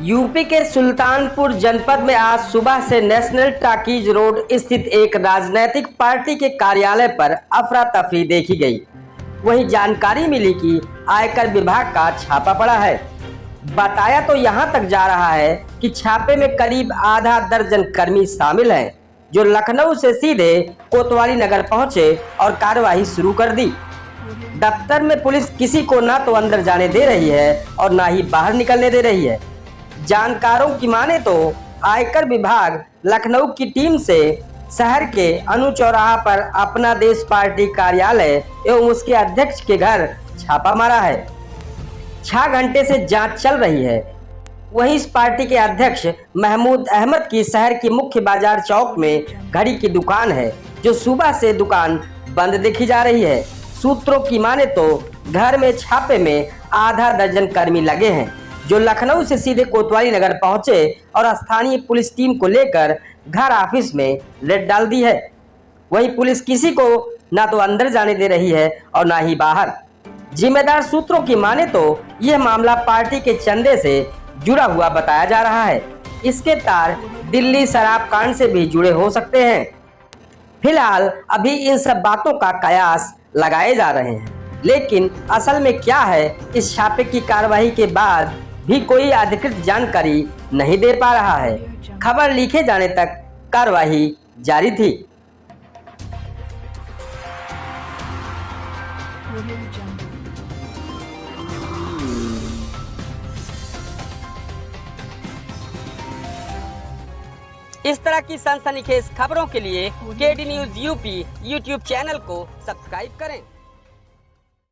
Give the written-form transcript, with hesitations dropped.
UP के सुल्तानपुर जनपद में आज सुबह से नेशनल टाकीज रोड स्थित एक राजनीतिक पार्टी के कार्यालय पर अफरा तफरी देखी गई। वहीं जानकारी मिली कि आयकर विभाग का छापा पड़ा है। बताया तो यहां तक जा रहा है कि छापे में करीब आधा दर्जन कर्मी शामिल हैं, जो लखनऊ से सीधे कोतवाली नगर पहुंचे और कार्यवाही शुरू कर दी। दफ्तर में पुलिस किसी को ना तो अंदर जाने दे रही है और ना ही बाहर निकलने दे रही है। जानकारों की माने तो आयकर विभाग लखनऊ की टीम से शहर के अनु चौराहा पर अपना देश पार्टी कार्यालय एवं उसके अध्यक्ष के घर छापा मारा है। 6 घंटे से जांच चल रही है। वहीं इस पार्टी के अध्यक्ष महमूद अहमद की शहर की मुख्य बाजार चौक में घड़ी की दुकान है, जो सुबह से दुकान बंद देखी जा रही है। सूत्रों की माने तो घर में छापे में आधा दर्जन कर्मी लगे हैं, जो लखनऊ से सीधे कोतवाली नगर पहुंचे और स्थानीय पुलिस टीम को लेकर घर ऑफिस में रेड डाल दी है। वहीं पुलिस किसी को ना तो अंदर जाने दे रही है और ना ही बाहर। जिम्मेदार सूत्रों की माने तो यह मामला पार्टी के चंदे से जुड़ा हुआ बताया जा रहा है। इसके तार दिल्ली शराब कांड से भी जुड़े हो सकते हैं। फिलहाल अभी इन सब बातों का कयास लगाए जा रहे हैं, लेकिन असल में क्या है, इस छापे की कार्रवाई के बाद भी कोई अधिकृत जानकारी नहीं दे पा रहा है। खबर लिखे जाने तक कार्रवाई जारी थी। इस तरह की सनसनीखेज खबरों के लिए KD news UP YouTube channel को सब्सक्राइब करें।